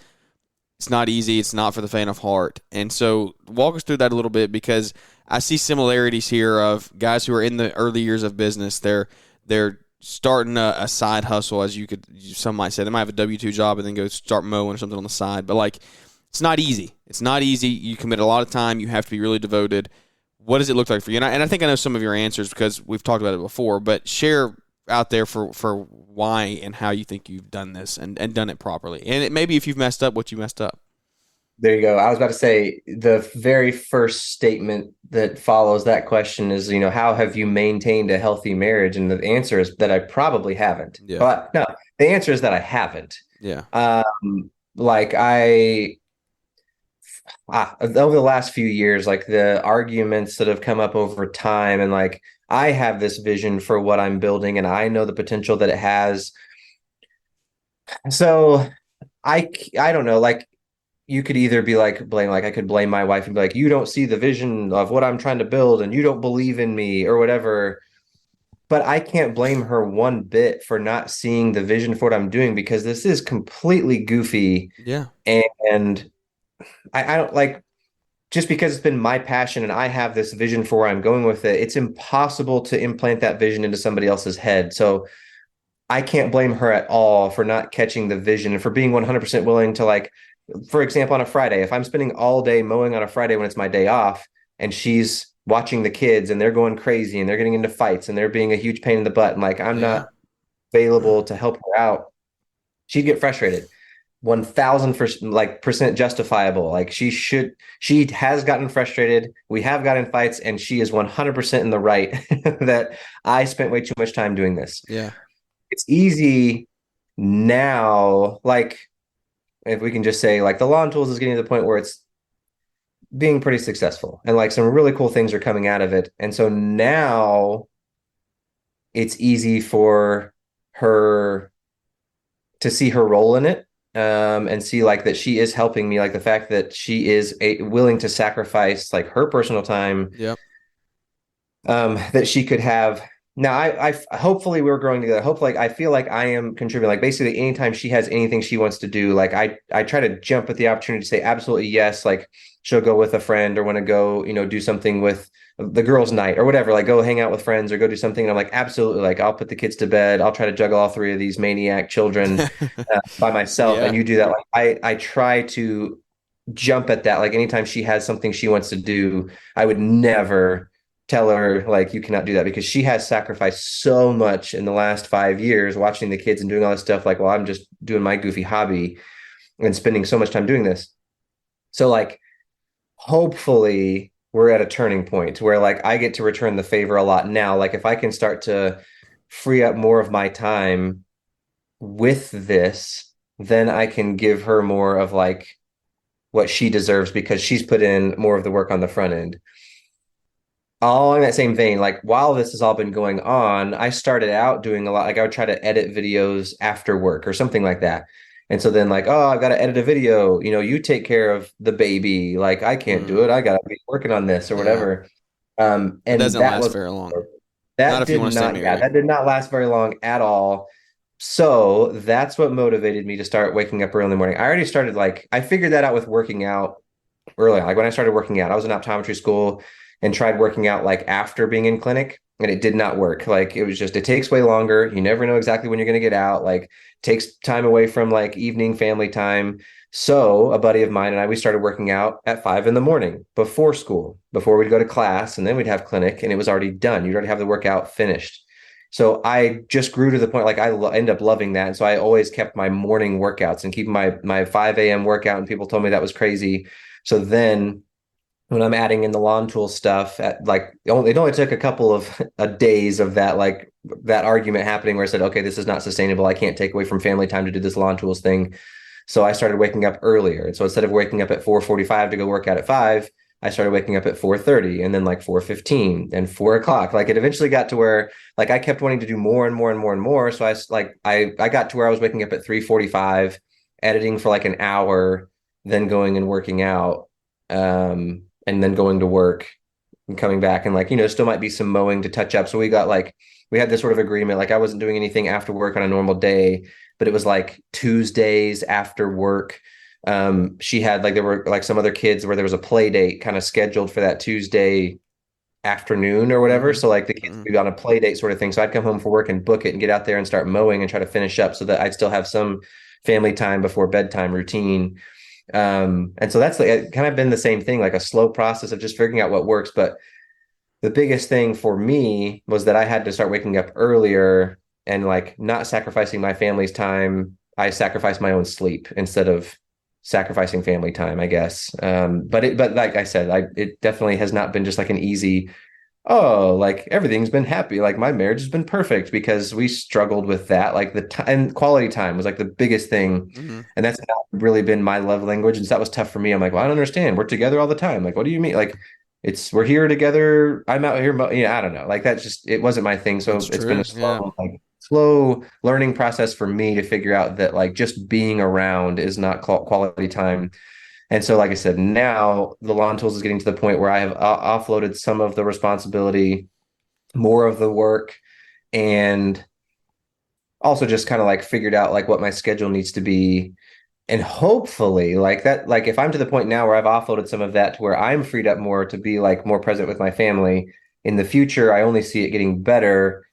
it's not easy. It's not for the faint of heart. And so walk us through that a little bit, because I see similarities here of guys who are in the early years of business. They're starting a side hustle, as some might say. They might have a W-2 job and then go start mowing or something on the side. But like, it's not easy. It's not easy. You commit a lot of time. You have to be really devoted. What does it look like for you? And I think I know some of your answers because we've talked about it before, but share out there for why and how you think you've done this and done it properly. And maybe if you've messed up, what you messed up. There you go. I was about to say the very first statement that follows that question is, how have you maintained a healthy marriage? And the answer is that I probably haven't. Yeah. But no, the answer is that I haven't. Yeah. Like over the last few years, like the arguments that have come up over time, and like I have this vision for what I'm building and I know the potential that it has. So I don't know, like you could either be like I could blame my wife and be like, you don't see the vision of what I'm trying to build and you don't believe in me or whatever. But I can't blame her one bit for not seeing the vision for what I'm doing, because this is completely goofy. Yeah. And I don't like, just because it's been my passion and I have this vision for where I'm going with it, it's impossible to implant that vision into somebody else's head. So I can't blame her at all for not catching the vision and for being 100% willing to, like, for example, on a Friday, if I'm spending all day mowing on a Friday when it's my day off and she's watching the kids and they're going crazy and they're getting into fights and they're being a huge pain in the butt, and like I'm not available to help her out, she'd get frustrated. 1,000% justifiable. Like she has gotten frustrated. We have gotten fights, and she is 100% in the right that I spent way too much time doing this. Yeah. It's easy now. Like if we can just say like the lawn tools is getting to the point where it's being pretty successful and like some really cool things are coming out of it. And so now it's easy for her to see her role in it. And see like that she is helping me, like the fact that she is willing to sacrifice like her personal time, Yep. That she could have now I hopefully we're growing together. Hopefully, like, I feel like I am contributing. Like basically, anytime she has anything she wants to do, like I try to jump at the opportunity to say absolutely yes. Like she'll go with a friend or want to go, do something with the girls' night or whatever. Like go hang out with friends or go do something. And I'm like absolutely. Like I'll put the kids to bed. I'll try to juggle all three of these maniac children by myself. Yeah. And you do that. Like I try to jump at that. Like anytime she has something she wants to do, I would never tell her like you cannot do that because she has sacrificed so much in the last 5 years watching the kids and doing all this stuff. Like, well, I'm just doing my goofy hobby and spending so much time doing this. So like, hopefully we're at a turning point where like I get to return the favor a lot now. Like if I can start to free up more of my time with this, then I can give her more of like what she deserves because she's put in more of the work on the front end. All in that same vein, like while this has all been going on, I started out doing a lot. Like I would try to edit videos after work or something like that. And so then like, oh, I've got to edit a video, you take care of the baby. Like I can't do it. I gotta be working on this or Yeah. whatever. It And doesn't that last was very long. Not that if you did want to stay not, married. that did not last very long at all. So that's what motivated me to start waking up early in the morning. I already started like I figured that out with working out early. Like when I started working out, I was in optometry school and tried working out like after being in clinic, and it did not work. Like it takes way longer. You never know exactly when you're going to get out. Like takes time away from like evening family time. So a buddy of mine and I, we started working out at 5 a.m. before school, before we'd go to class, and then we'd have clinic, and it was already done. You'd already have the workout finished. So I just grew to the point like end up loving that, and so I always kept my morning workouts and keeping my 5 a.m. workout. And people told me that was crazy. So then when I'm adding in the lawn tool stuff at like it only took a couple of days of that, like that argument happening where I said, okay, this is not sustainable. I can't take away from family time to do this lawn tools thing. So I started waking up earlier. And so instead of waking up at 4:45 to go work out at 5, I started waking up at 4:30 and then like 4:15 and 4 o'clock. Like it eventually got to where like I kept wanting to do more and more and more and more. So I got to where I was waking up at 3:45, editing for like an hour, then going and working out. And then going to work and coming back and like, still might be some mowing to touch up. So we had this sort of agreement. Like I wasn't doing anything after work on a normal day, but it was like Tuesdays after work. She had like, there were like some other kids where there was a play date kind of scheduled for that Tuesday afternoon or whatever. So like the kids would be on a play date sort of thing. So I'd come home from work and book it and get out there and start mowing and try to finish up so that I'd still have some family time before bedtime routine. And so that's like kind of been the same thing, like a slow process of just figuring out what works. But the biggest thing for me was that I had to start waking up earlier and like not sacrificing my family's time. I sacrificed my own sleep instead of sacrificing family time, I guess. But like I said, it definitely has not been just like an easy, oh, like everything's been happy. Like my marriage has been perfect because we struggled with that. Like the time and quality time was like the biggest thing. And that's not really been my love language. And so that was tough for me. I'm like, well, I don't understand. We're together all the time. Like, what do you mean? Like we're here together. I'm out here. I don't know. Like that's just, it wasn't my thing. So That's it's true. been a slow learning process for me to figure out that like just being around is not quality time. And so, like I said, now the lawn tools is getting to the point where I have offloaded some of the responsibility, more of the work, and also just kind of like figured out like what my schedule needs to be. And hopefully like that, like if I'm to the point now where I've offloaded some of that to where I'm freed up more to be like more present with my family in the future, I only see it getting better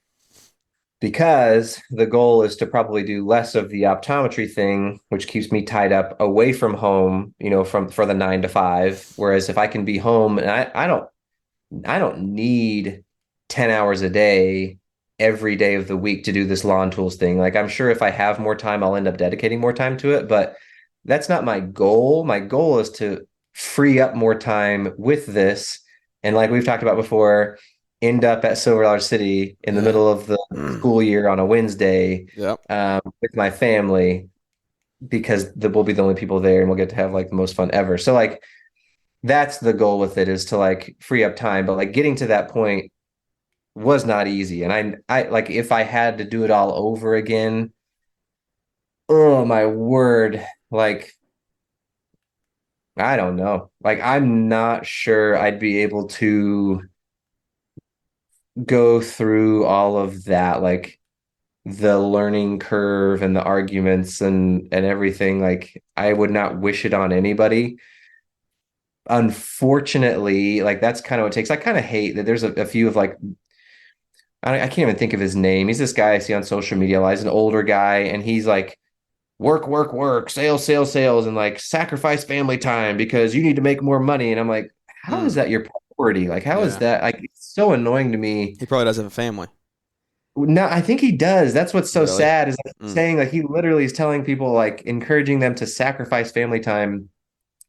because the goal is to probably do less of the optometry thing, which keeps me tied up away from home, for the 9 to 5. Whereas if I can be home and I don't need 10 hours a day every day of the week to do this lawn tools thing. Like I'm sure if I have more time, I'll end up dedicating more time to it, but that's not my goal. My goal is to free up more time with this. And like we've talked about before, end up at Silver Dollar City in the middle of the school year on a Wednesday with my family because we'll be the only people there and we'll get to have like the most fun ever. So like that's the goal with it, is to like free up time. But like getting to that point was not easy. And I like if I had to do it all over again, oh my word, like I don't know. Like I'm not sure I'd be able to go through all of that, like the learning curve and the arguments and everything. Like I would not wish it on anybody. Unfortunately, like that's kind of what it takes. I kind of hate that there's a few of like I can't even think of his name. He's this guy I see on social media. He's an older guy, and he's like, work, work, work, sales, sales, sales, and like sacrifice family time because you need to make more money. And I'm like, how is that your priority? Like, how is Yeah. that? Like, it's so annoying to me. He probably does have a family. No, I think he does. That's what's so Really? sad is like Mm. saying like he literally is telling people like encouraging them to sacrifice family time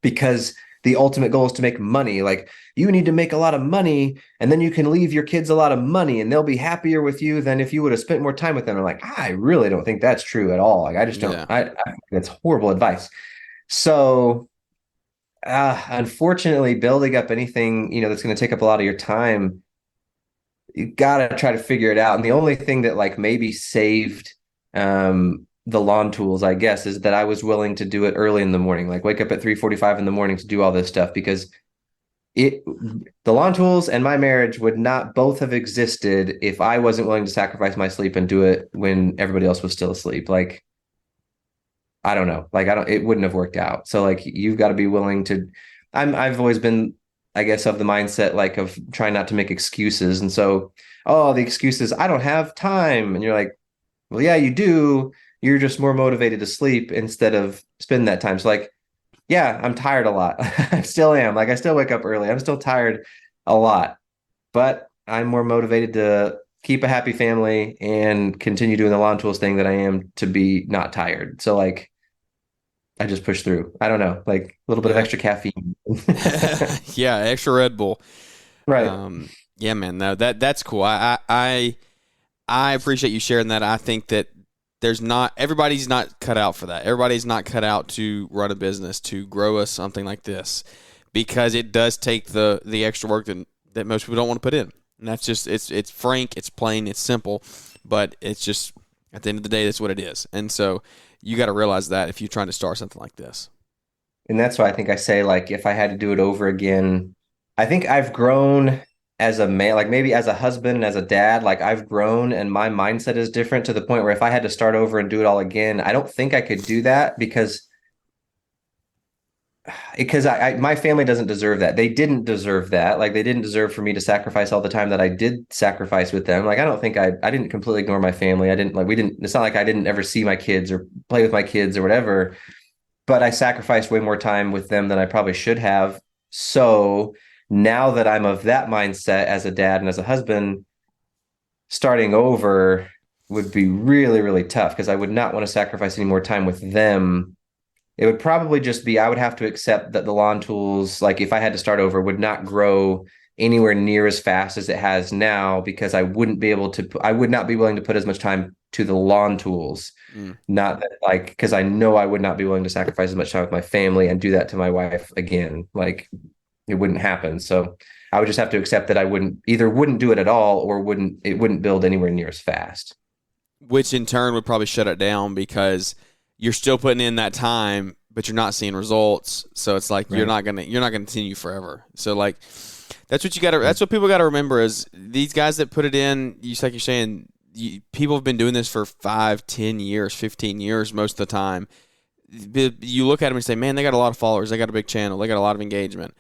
because the ultimate goal is to make money. Like you need to make a lot of money and then you can leave your kids a lot of money and they'll be happier with you than if you would have spent more time with them. I'm like, I really don't think that's true at all. Like I just don't, Yeah. I think that's horrible advice. So unfortunately, building up anything, that's going to take up a lot of your time, you got to try to figure it out. And the only thing that like maybe saved the lawn tools, I guess, is that I was willing to do it early in the morning, like wake up at 3:45 in the morning to do all this stuff because it the lawn tools and my marriage would not both have existed if I wasn't willing to sacrifice my sleep and do it when everybody else was still asleep. Like I don't know. Like I don't it wouldn't have worked out. So like you've got to be willing to I've always been, I guess, of the mindset like of trying not to make excuses. And so, oh, the excuse is I don't have time. And you're like, well, yeah, you do. You're just more motivated to sleep instead of spend that time. So like, yeah, I'm tired a lot. I still am. Like I still wake up early. I'm still tired a lot, but I'm more motivated to keep a happy family and continue doing the lawn tools thing than I am to be not tired. So like I just push through. I don't know, like a little bit of Yeah. extra caffeine. Yeah, extra Red Bull. Right. Yeah, man. No, that's cool. I appreciate you sharing that. I think that everybody's not cut out for that. Everybody's not cut out to run a business, to grow us something like this, because it does take the extra work that most people don't want to put in. And that's just it's frank, it's plain, it's simple, but it's just at the end of the day, that's what it is. And so you got to realize that if you're trying to start something like this. And that's why I think I say, like, if I had to do it over again, I think I've grown as a man, like maybe as a husband and as a dad, like I've grown and my mindset is different to the point where if I had to start over and do it all again, I don't think I could do that because my family doesn't deserve that. They didn't deserve that. Like they didn't deserve for me to sacrifice all the time that I did sacrifice with them. Like I don't think I didn't completely ignore my family. I didn't like we didn't it's not like I didn't ever see my kids or play with my kids or whatever, but I sacrificed way more time with them than I probably should have. So now that I'm of that mindset as a dad and as a husband, starting over would be really, really tough because I would not want to sacrifice any more time with them. It would probably just be I would have to accept that the lawn tools, like if I had to start over, would not grow anywhere near as fast as it has now because I would not be willing to put as much time to the lawn tools. Mm. Not that like because I know I would not be willing to sacrifice as much time with my family and do that to my wife again. Like it wouldn't happen. So I would just have to accept that I wouldn't do it at all or it wouldn't build anywhere near as fast. Which in turn would probably shut it down because you're still putting in that time, but you're not seeing results. So it's like Right. you're not gonna continue forever. So like that's what people gotta remember is these guys that put it in. Like you're saying, people have been doing this for 5, 10 years, 15 years most of the time. You look at them and say, man, they got a lot of followers, they got a big channel, they got a lot of engagement.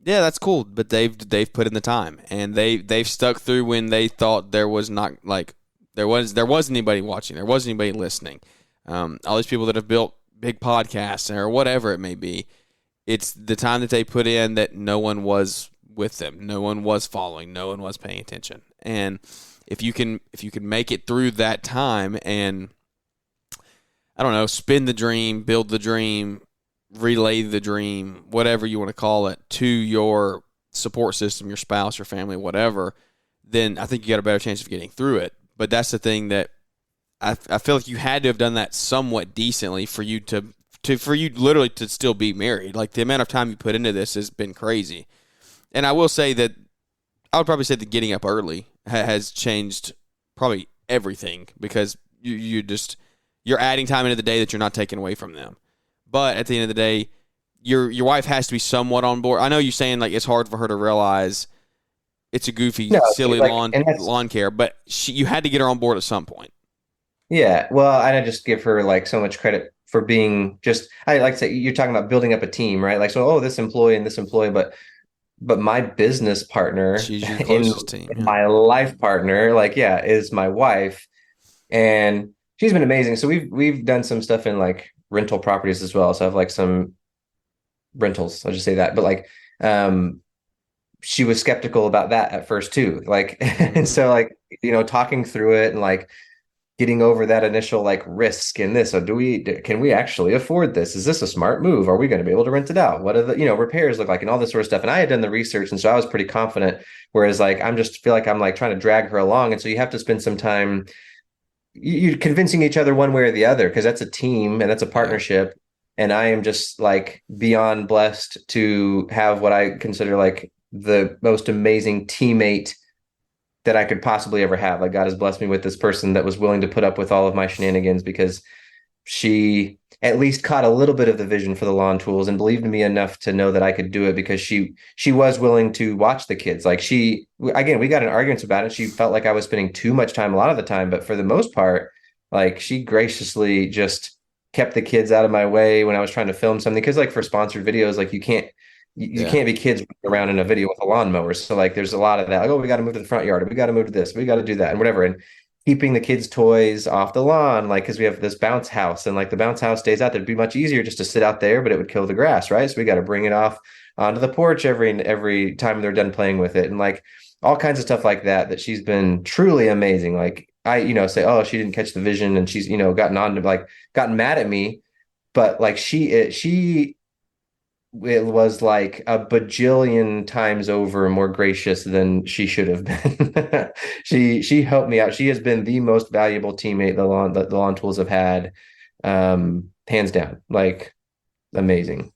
Yeah, that's cool, but they've put in the time and they've stuck through when they thought there was not like there wasn't anybody watching, there wasn't anybody listening. All these people that have built big podcasts or whatever it may be, it's the time that they put in that no one was with them, no one was following, no one was paying attention. And if you can make it through that time and I don't know, spin the dream, build the dream, relay the dream, whatever you want to call it, to your support system, your spouse, your family, whatever, then I think you got a better chance of getting through it. But that's the thing that I feel like you had to have done that somewhat decently for you for you literally to still be married. Like the amount of time you put into this has been crazy. And I will say that I would probably say that getting up early has changed probably everything because you're adding time into the day that you're not taking away from them. But at the end of the day, your wife has to be somewhat on board. I know you're saying like it's hard for her to realize it's a goofy, No, silly like, and that's lawn care, but you had to get her on board at some point. yeah. Well, and I just give her like so much credit for being just. I like to say you're talking about building up a team, right? Like so, oh, this employee and this employee, but my business partner She's your in, closest team. in my life partner, like yeah, is my wife, and she's been amazing. So we've done some stuff in like rental properties as well. So I have like some rentals. I'll just say that, but like she was skeptical about that at first too. Like, and so like, talking through it and like getting over that initial like risk in this. So can we actually afford this? Is this a smart move? Are we going to be able to rent it out? What are the, repairs look like and all this sort of stuff? And I had done the research. And so I was pretty confident. Whereas like, feel like I'm like trying to drag her along. And so you have to spend some time you're convincing each other one way or the other, because that's a team and that's a partnership. And I am just like beyond blessed to have what I consider like the most amazing teammate that I could possibly ever have. Like God has blessed me with this person that was willing to put up with all of my shenanigans because she at least caught a little bit of the vision for the lawn tools and believed in me enough to know that I could do it, because she was willing to watch the kids. Like again, we got in arguments about it. She felt like I was spending too much time a lot of the time, but for the most part, like she graciously just kept the kids out of my way when I was trying to film something. Because like for sponsored videos, like you can't be kids around in a video with a lawnmower. So like there's a lot of that. Like, oh, we got to move to the front yard. Or we got to move to this. We got to do that and whatever. And keeping the kids' toys off the lawn, like because we have this bounce house and like the bounce house stays out there. It'd be much easier just to sit out there, but it would kill the grass, right? So we got to bring it off onto the porch every time they're done playing with it, and like all kinds of stuff like that. That she's been truly amazing. Like I, say, oh, she didn't catch the vision, and she's gotten mad at me, but like it was like a bajillion times over more gracious than she should have been. She helped me out. She has been the most valuable teammate the lawn tools have had, hands down. Like amazing.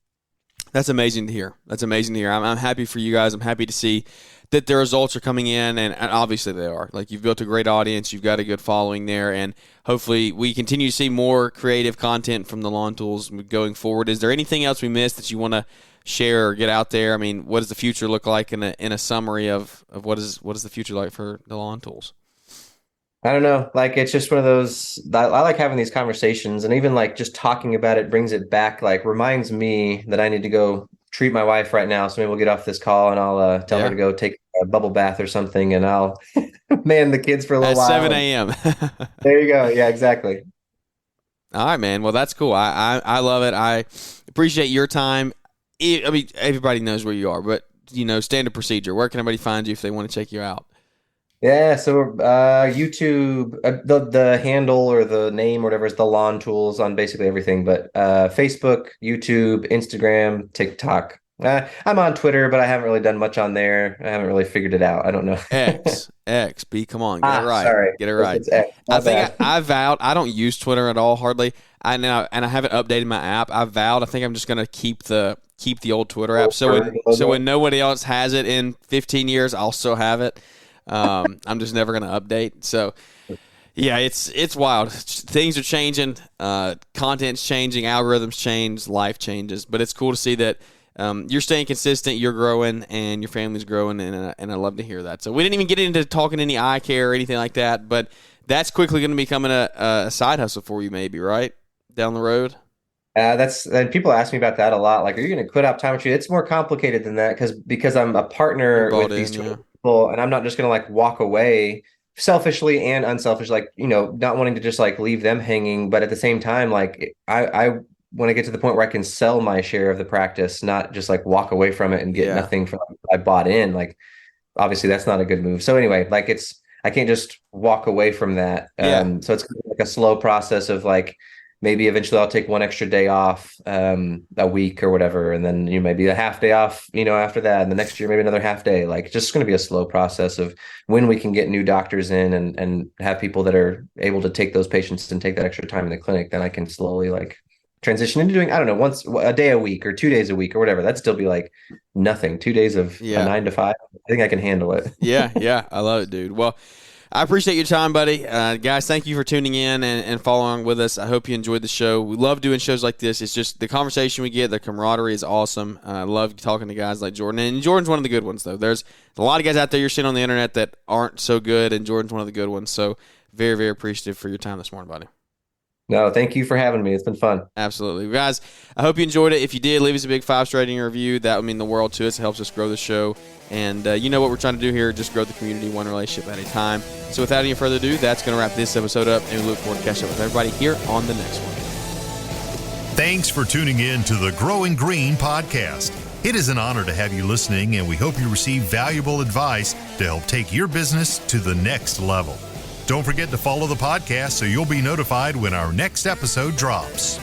That's amazing to hear. I'm happy for you guys. I'm happy to see that the results are coming in, and obviously they are. Like, you've built a great audience, you've got a good following there, and hopefully we continue to see more creative content from the Lawn Tools going forward. Is there anything else we missed that you want to share or get out there? I mean, what does the future look like in a summary of what is the future like for the Lawn Tools? I don't know. Like, it's just one of those, I like having these conversations, and even like just talking about it brings it back, like reminds me that I need to go treat my wife right now. So maybe we'll get off this call and I'll tell her to go take a bubble bath or something, and I'll man the kids for a little while. 7 a.m. There you go. Yeah, exactly. All right, man. Well, that's cool. I love it. I appreciate your time. I mean, everybody knows where you are, but standard procedure. Where can everybody find you if they want to check you out? Yeah, so YouTube, the handle or the name or whatever is the Lawn Tools on basically everything, but Facebook, YouTube, Instagram, TikTok. I'm on Twitter, but I haven't really done much on there. I haven't really figured it out. I don't know. Come on, get it right. Sorry. Get it right. I think I vowed I don't use Twitter at all, hardly. I haven't updated my app. I vowed I think I'm just gonna keep the old Twitter app. So when nobody else has it in 15 years, I'll still have it. I'm just never going to update. So yeah, it's wild. Things are changing, content's changing, algorithms change, life changes, but it's cool to see that you're staying consistent, you're growing, and your family's growing, and I love to hear that. So we didn't even get into talking any eye care or anything like that, but that's quickly going to be becoming a side hustle for you, maybe, right? Down the road. And people ask me about that a lot. Like, are you going to quit optometry? It's more complicated than that because I'm a partner with these two people, and I'm not just going to like walk away selfishly and unselfish, like, not wanting to just like leave them hanging. But at the same time, like I want to get to the point where I can sell my share of the practice, not just like walk away from it and get nothing from what I bought in. Like, obviously that's not a good move. So anyway, like I can't just walk away from that. So it's like a slow process of like, maybe eventually I'll take one extra day off a week or whatever. And then maybe a half day off, after that. And the next year, maybe another half day. Like, just going to be a slow process of when we can get new doctors in and have people that are able to take those patients and take that extra time in the clinic. Then I can slowly like transition into doing, I don't know, once a day a week or 2 days a week or whatever. That'd still be like nothing. 2 days of a 9 to 5. I think I can handle it. Yeah. I love it, dude. Well, I appreciate your time, buddy. Guys, thank you for tuning in and following with us. I hope you enjoyed the show. We love doing shows like this. It's just the conversation we get, the camaraderie is awesome. I love talking to guys like Jordan. And Jordan's one of the good ones, though. There's a lot of guys out there you're seeing on the internet that aren't so good, and Jordan's one of the good ones. So very, very appreciative for your time this morning, buddy. No, thank you for having me. It's been fun. Absolutely. Guys, I hope you enjoyed it. If you did, leave us a big 5-star rating and review. That would mean the world to us. It helps us grow the show. And you know what we're trying to do here, just grow the community one relationship at a time. So without any further ado, that's going to wrap this episode up, and we look forward to catching up with everybody here on the next one. Thanks for tuning in to the Growing Green podcast. It is an honor to have you listening, and we hope you receive valuable advice to help take your business to the next level. Don't forget to follow the podcast so you'll be notified when our next episode drops.